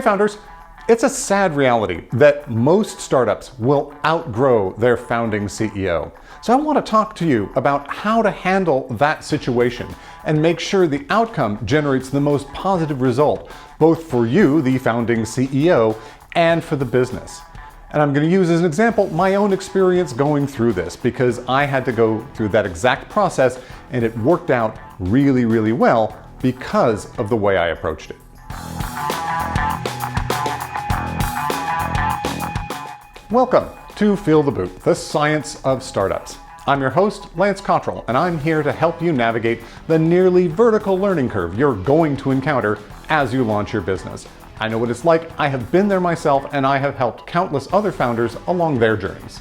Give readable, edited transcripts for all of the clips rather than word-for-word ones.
Hey founders, it's a sad reality that most startups will outgrow their founding CEO. So I want to talk to you about how to handle that situation and make sure the outcome generates the most positive result, both for you, the founding CEO, and for the business. And I'm going to use as an example my own experience going through this, because I had to go through that exact process and it worked out really, really well because of the way I approached it. Welcome to Feel the Boot, the science of startups. I'm your host, Lance Cottrell, and I'm here to help you navigate the nearly vertical learning curve you're going to encounter as you launch your business. I know what it's like, I have been there myself, and I have helped countless other founders along their journeys.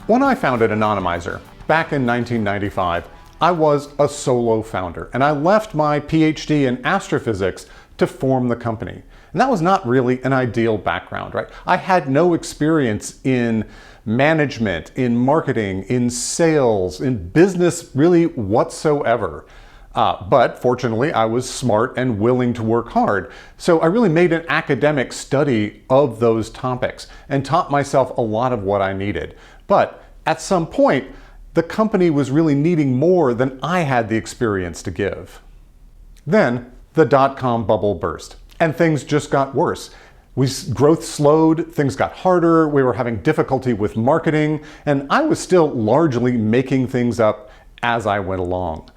When I founded Anonymizer back in 1995, I was a solo founder, and I left my PhD in astrophysics to form the company. And that was not really an ideal background, right? I had no experience in management, in marketing, in sales, in business really whatsoever. But fortunately, I was smart and willing to work hard. So I really made an academic study of those topics and taught myself a lot of what I needed. But at some point, the company was really needing more than I had the experience to give. Then the dot-com bubble burst. And things just got worse. Growth slowed, things got harder, we were having difficulty with marketing, and I was still largely making things up as I went along.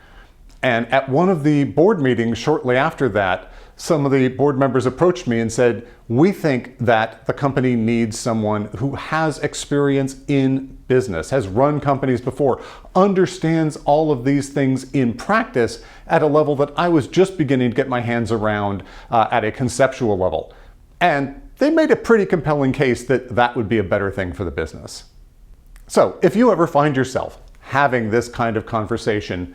And at one of the board meetings shortly after that, some of the board members approached me and said, "We think that the company needs someone who has experience in business, has run companies before, understands all of these things in practice at a level that I was just beginning to get my hands around at a conceptual level." And they made a pretty compelling case that that would be a better thing for the business. So if you ever find yourself having this kind of conversation,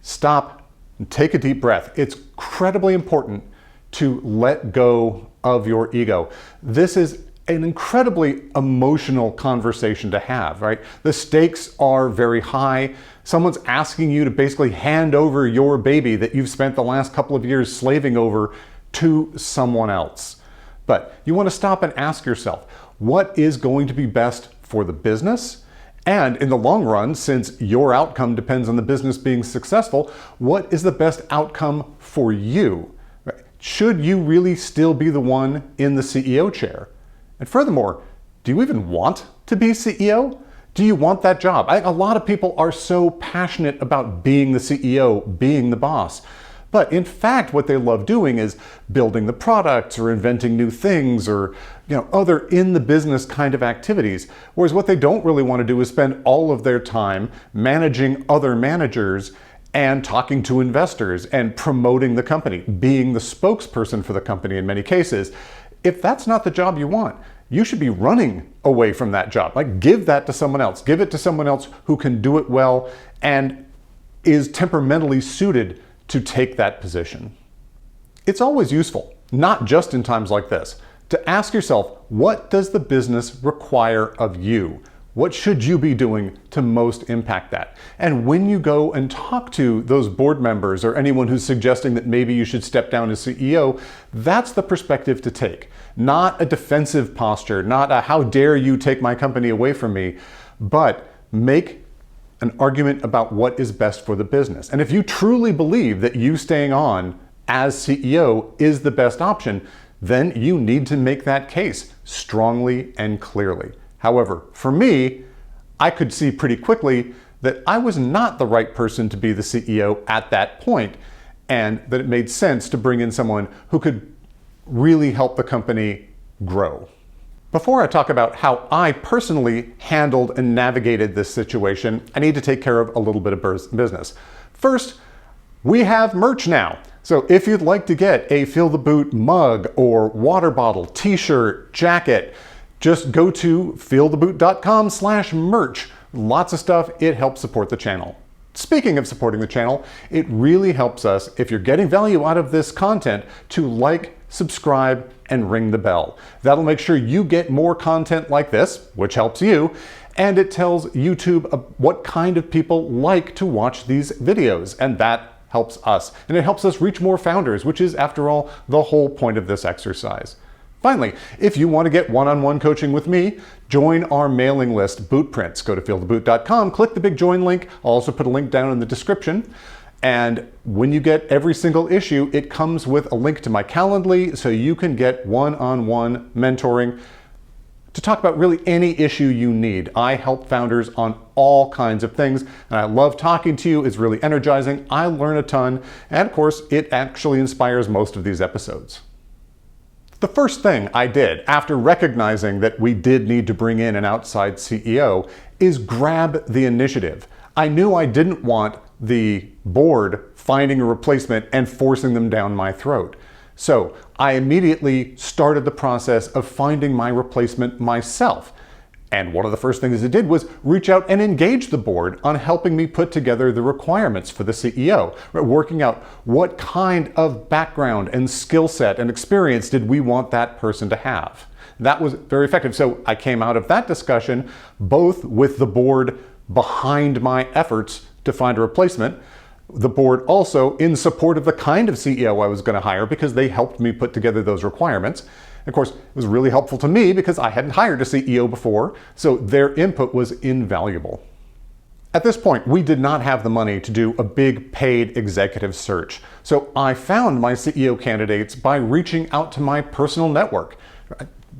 stop and take a deep breath. It's incredibly important to let go of your ego. This is an incredibly emotional conversation to have, right? The stakes are very high. Someone's asking you to basically hand over your baby that you've spent the last couple of years slaving over to someone else. But you want to stop and ask yourself, what is going to be best for the business? And in the long run, since your outcome depends on the business being successful, what is the best outcome for you? Should you really still be the one in the CEO chair? And furthermore, do you even want to be CEO? Do you want that job? A lot of people are so passionate about being the CEO, being the boss. But in fact, what they love doing is building the products or inventing new things or other in the business kind of activities. Whereas what they don't really want to do is spend all of their time managing other managers and talking to investors and promoting the company, being the spokesperson for the company in many cases. If that's not the job you want, you should be running away from that job. Like, give that to someone else. Give it to someone else who can do it well and is temperamentally suited to take that position. It's always useful, not just in times like this, to ask yourself, what does the business require of you? What should you be doing to most impact that? And when you go and talk to those board members or anyone who's suggesting that maybe you should step down as CEO, that's the perspective to take. Not a defensive posture, not a how dare you take my company away from me, but make an argument about what is best for the business. And if you truly believe that you staying on as CEO is the best option, then you need to make that case strongly and clearly. However, for me, I could see pretty quickly that I was not the right person to be the CEO at that point, and that it made sense to bring in someone who could really help the company grow. Before I talk about how I personally handled and navigated this situation, I need to take care of a little bit of business. First, we have merch now. So if you'd like to get a Feel the Boot mug or water bottle, t-shirt, jacket, just go to feeltheboot.com/merch. Lots of stuff. It helps support the channel. Speaking of supporting the channel, it really helps us, if you're getting value out of this content, to like, subscribe, and ring the bell. That'll make sure you get more content like this, which helps you, and it tells YouTube what kind of people like to watch these videos, and that helps us. And it helps us reach more founders, which is, after all, the whole point of this exercise. Finally, if you want to get one-on-one coaching with me, join our mailing list, Bootprints. Go to feeltheboot.com, click the big join link. I'll also put a link down in the description. And when you get every single issue, it comes with a link to my Calendly, so you can get one-on-one mentoring to talk about really any issue you need. I help founders on all kinds of things, and I love talking to you. It's really energizing. I learn a ton, and of course, it actually inspires most of these episodes. The first thing I did after recognizing that we did need to bring in an outside CEO is grab the initiative. I knew I didn't want the board finding a replacement and forcing them down my throat. So I immediately started the process of finding my replacement myself. And one of the first things I did was reach out and engage the board on helping me put together the requirements for the CEO, working out what kind of background and skill set and experience did we want that person to have. That was very effective. So I came out of that discussion both with the board behind my efforts to find a replacement, the board also in support of the kind of CEO I was going to hire because they helped me put together those requirements. Of course, it was really helpful to me because I hadn't hired a CEO before, so their input was invaluable. At this point, we did not have the money to do a big paid executive search, so I found my CEO candidates by reaching out to my personal network.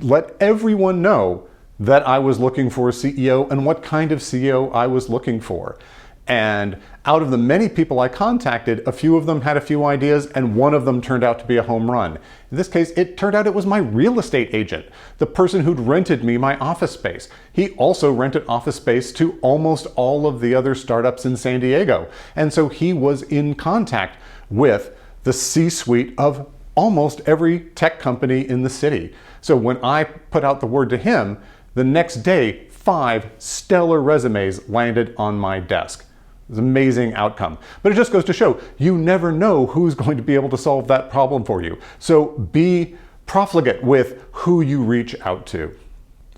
Let everyone know that I was looking for a CEO and what kind of CEO I was looking for. And out of the many people I contacted, a few of them had a few ideas, and one of them turned out to be a home run. In this case, it turned out it was my real estate agent, the person who'd rented me my office space. He also rented office space to almost all of the other startups in San Diego. And so he was in contact with the C-suite of almost every tech company in the city. So when I put out the word to him, the next day, 5 stellar resumes landed on my desk. It was an amazing outcome. But it just goes to show, you never know who's going to be able to solve that problem for you. So be profligate with who you reach out to.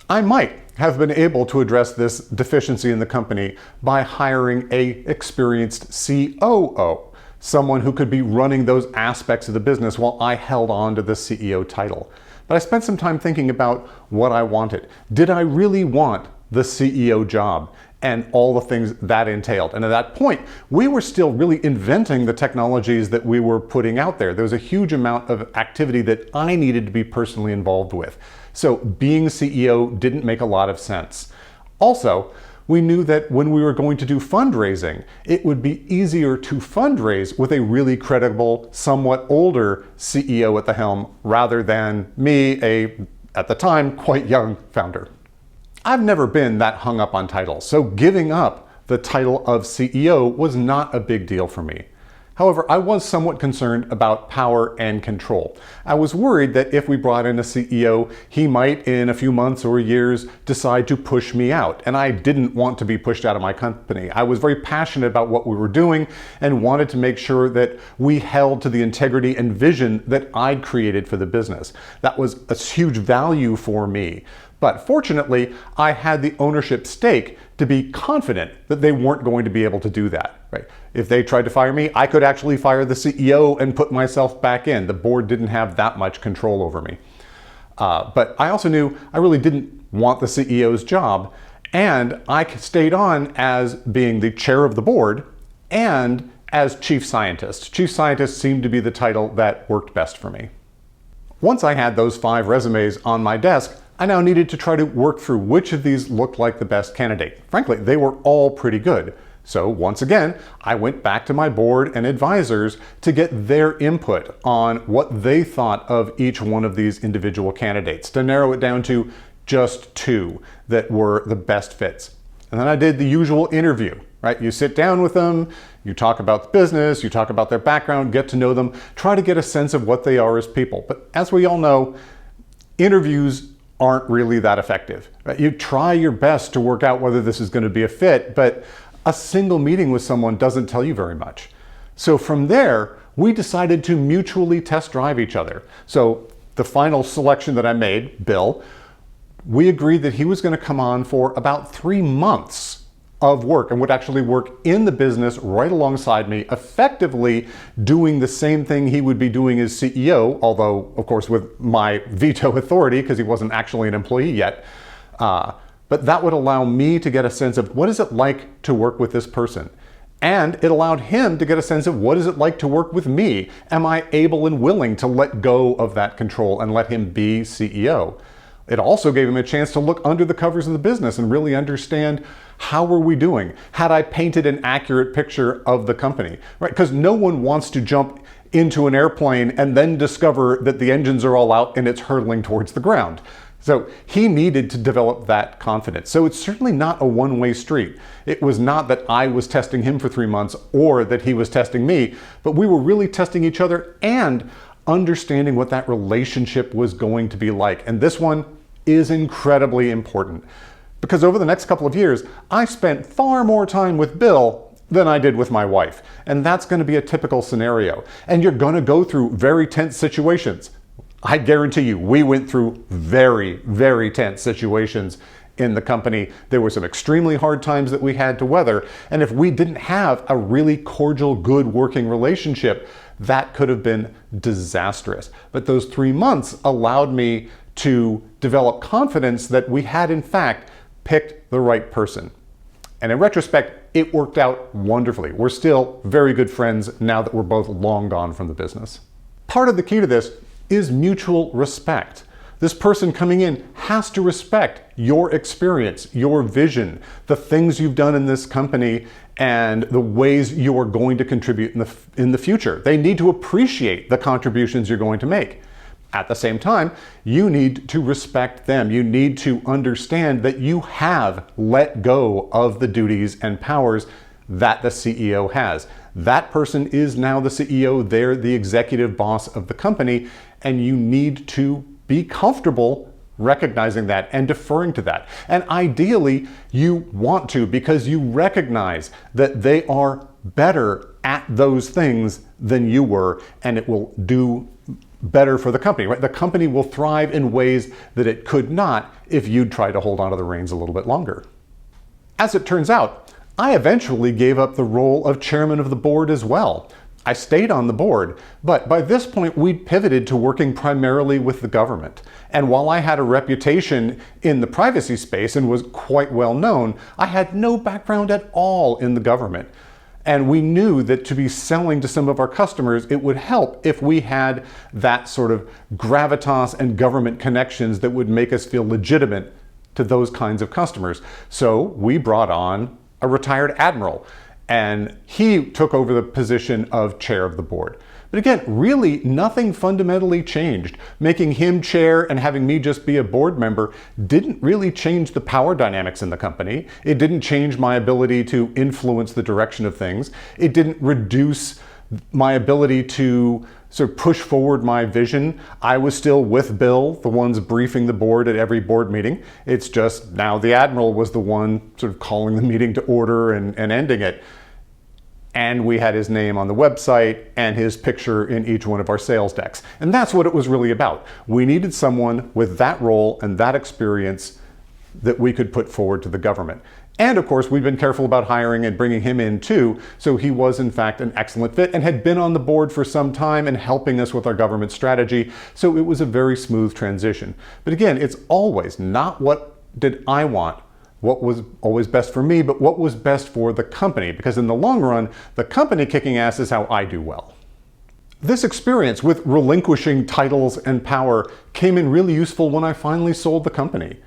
I might have been able to address this deficiency in the company by hiring an experienced COO, someone who could be running those aspects of the business while I held on to the CEO title. But I spent some time thinking about what I wanted. Did I really want the CEO job and all the things that entailed? And at that point, we were still really inventing the technologies that we were putting out there. There was a huge amount of activity that I needed to be personally involved with. So being CEO didn't make a lot of sense. Also, we knew that when we were going to do fundraising, it would be easier to fundraise with a really credible, somewhat older CEO at the helm rather than me, at the time, quite young founder. I've never been that hung up on titles, so giving up the title of CEO was not a big deal for me. However, I was somewhat concerned about power and control. I was worried that if we brought in a CEO, he might, in a few months or years, decide to push me out. And I didn't want to be pushed out of my company. I was very passionate about what we were doing and wanted to make sure that we held to the integrity and vision that I'd created for the business. That was a huge value for me. But fortunately, I had the ownership stake to be confident that they weren't going to be able to do that. Right? If they tried to fire me, I could actually fire the CEO and put myself back in. The board didn't have that much control over me. But I also knew I really didn't want the CEO's job, and I stayed on as being the chair of the board and as chief scientist. Chief scientist seemed to be the title that worked best for me. Once I had those 5 resumes on my desk, I now needed to try to work through which of these looked like the best candidate. Frankly, they were all pretty good. So once again, I went back to my board and advisors to get their input on what they thought of each one of these individual candidates, to narrow it down to just 2 that were the best fits. And then I did the usual interview, right? You sit down with them, you talk about the business, you talk about their background, get to know them, try to get a sense of what they are as people. But as we all know, interviews aren't really that effective. Right? You try your best to work out whether this is going to be a fit, but a single meeting with someone doesn't tell you very much. So from there, we decided to mutually test drive each other. So the final selection that I made, Bill, we agreed that he was going to come on for about 3 months of work and would actually work in the business right alongside me, effectively doing the same thing he would be doing as CEO, although, of course, with my veto authority because he wasn't actually an employee yet. But that would allow me to get a sense of what is it like to work with this person. And it allowed him to get a sense of what is it like to work with me? Am I able and willing to let go of that control and let him be CEO? It also gave him a chance to look under the covers of the business and really understand how were we doing? Had I painted an accurate picture of the company, right? Because no one wants to jump into an airplane and then discover that the engines are all out and it's hurtling towards the ground. So he needed to develop that confidence. So it's certainly not a one-way street. It was not that I was testing him for 3 months or that he was testing me, but we were really testing each other and understanding what that relationship was going to be like. And this one is incredibly important because over the next couple of years, I spent far more time with Bill than I did with my wife. And that's going to be a typical scenario. And you're going to go through very tense situations. I guarantee you, we went through very, very tense situations in the company. There were some extremely hard times that we had to weather. And if we didn't have a really cordial, good working relationship, that could have been disastrous. But those 3 months allowed me to develop confidence that we had, in fact, picked the right person. And in retrospect, it worked out wonderfully. We're still very good friends now that we're both long gone from the business. Part of the key to this is mutual respect. This person coming in has to respect your experience, your vision, the things you've done in this company, and the ways you are going to contribute in the future. They need to appreciate the contributions you're going to make. At the same time, you need to respect them. You need to understand that you have let go of the duties and powers that the CEO has. That person is now the CEO. They're the executive boss of the company, and you need to be comfortable recognizing that and deferring to that. And ideally, you want to because you recognize that they are better at those things than you were, and it will do better for the company, right? The company will thrive in ways that it could not if you'd try to hold onto the reins a little bit longer. As it turns out, I eventually gave up the role of chairman of the board as well. I stayed on the board, but by this point we'd pivoted to working primarily with the government. And while I had a reputation in the privacy space and was quite well known, I had no background at all in the government. And we knew that to be selling to some of our customers, it would help if we had that sort of gravitas and government connections that would make us feel legitimate to those kinds of customers. So we brought on a retired admiral, and he took over the position of chair of the board. But again, really nothing fundamentally changed. Making him chair and having me just be a board member didn't really change the power dynamics in the company. It didn't change my ability to influence the direction of things. It didn't reduce my ability to sort of push forward my vision. I was still with Bill, the ones briefing the board at every board meeting. It's just now the admiral was the one sort of calling the meeting to order and ending it. And we had his name on the website and his picture in each one of our sales decks. And that's what it was really about. We needed someone with that role and that experience that we could put forward to the government. And of course, we've been careful about hiring and bringing him in too. So he was in fact an excellent fit and had been on the board for some time and helping us with our government strategy. So it was a very smooth transition. But again, it's always not what did I want, what was always best for me, but what was best for the company, because in the long run, the company kicking ass is how I do well. This experience with relinquishing titles and power came in really useful when I finally sold the company.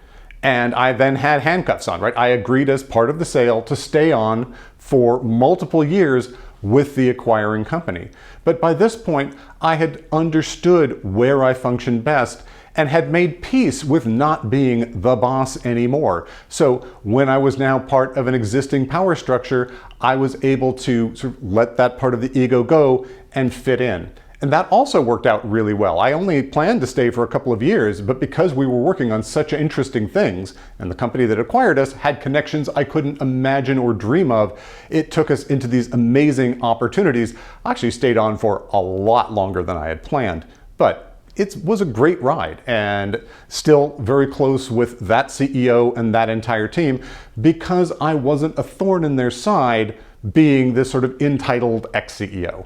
And I then had handcuffs on, right? I agreed as part of the sale to stay on for multiple years with the acquiring company. But by this point, I had understood where I functioned best and had made peace with not being the boss anymore. So when I was now part of an existing power structure, I was able to sort of let that part of the ego go and fit in. And that also worked out really well. I only planned to stay for a couple of years, but because we were working on such interesting things, and the company that acquired us had connections I couldn't imagine or dream of, it took us into these amazing opportunities. I actually stayed on for a lot longer than I had planned, but it was a great ride, and still very close with that CEO and that entire team because I wasn't a thorn in their side being this sort of entitled ex-CEO.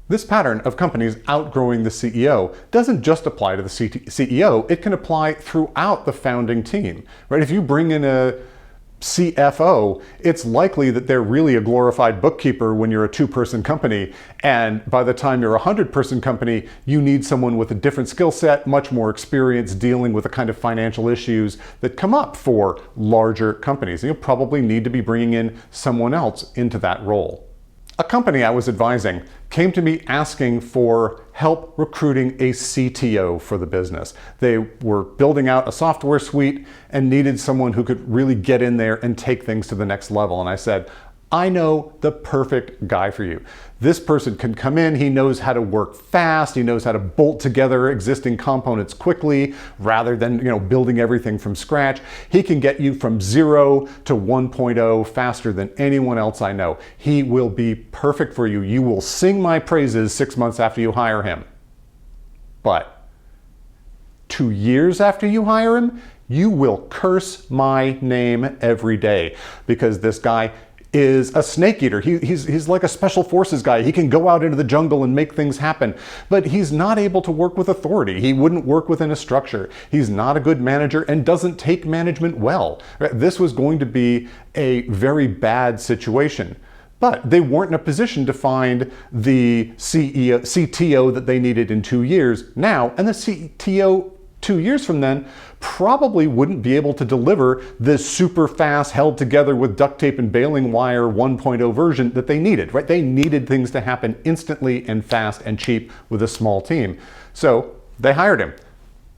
This pattern of companies outgrowing the CEO doesn't just apply to the CEO, it can apply throughout the founding team, right? If you bring in a CFO, it's likely that they're really a glorified bookkeeper when you're a 2-person company, and by the time you're a 100-person company, you need someone with a different skill set, much more experience dealing with the kind of financial issues that come up for larger companies. And you'll probably need to be bringing in someone else into that role. A company I was advising came to me asking for help recruiting a CTO for the business. They were building out a software suite and needed someone who could really get in there and take things to the next level. And I said, I know the perfect guy for you. This person can come in, he knows how to work fast, he knows how to bolt together existing components quickly rather than, building everything from scratch. He can get you from 0 to 1.0 faster than anyone else I know. He will be perfect for you. You will sing my praises 6 months after you hire him. But 2 years after you hire him, you will curse my name every day because this guy is a snake eater. He's like a special forces guy. He can go out into the jungle and make things happen, but he's not able to work with authority. He wouldn't work within a structure. He's not a good manager and doesn't take management well. This was going to be a very bad situation. But they weren't in a position to find the CTO that they needed in 2 years now, and the CTO 2 years from then probably wouldn't be able to deliver this super fast, held together with duct tape and baling wire 1.0 version that they needed, right? They needed things to happen instantly and fast and cheap with a small team. So they hired him.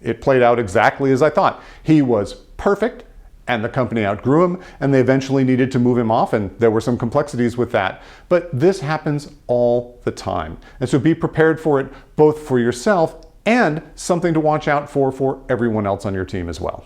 It played out exactly as I thought. He was perfect, and the company outgrew him, and they eventually needed to move him off, and there were some complexities with that. But this happens all the time. And so be prepared for it, both for yourself and something to watch out for everyone else on your team as well.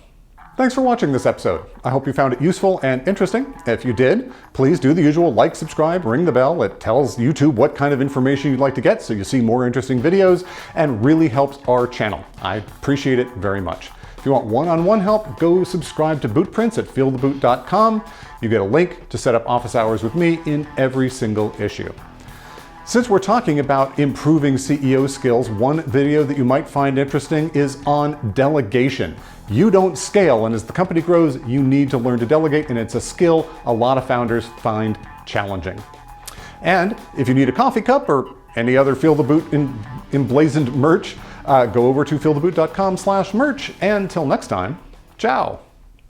Thanks for watching this episode. I hope you found it useful and interesting. If you did, please do the usual like, subscribe, ring the bell. It tells YouTube what kind of information you'd like to get so you see more interesting videos and really helps our channel. I appreciate it very much. If you want one-on-one help, go subscribe to Bootprints at feeltheboot.com. You get a link to set up office hours with me in every single issue. Since we're talking about improving CEO skills, one video that you might find interesting is on delegation. You don't scale, and as the company grows, you need to learn to delegate, and it's a skill a lot of founders find challenging. And if you need a coffee cup or any other Feel the Boot emblazoned merch, go over to feeltheboot.com/merch, and until next time, ciao.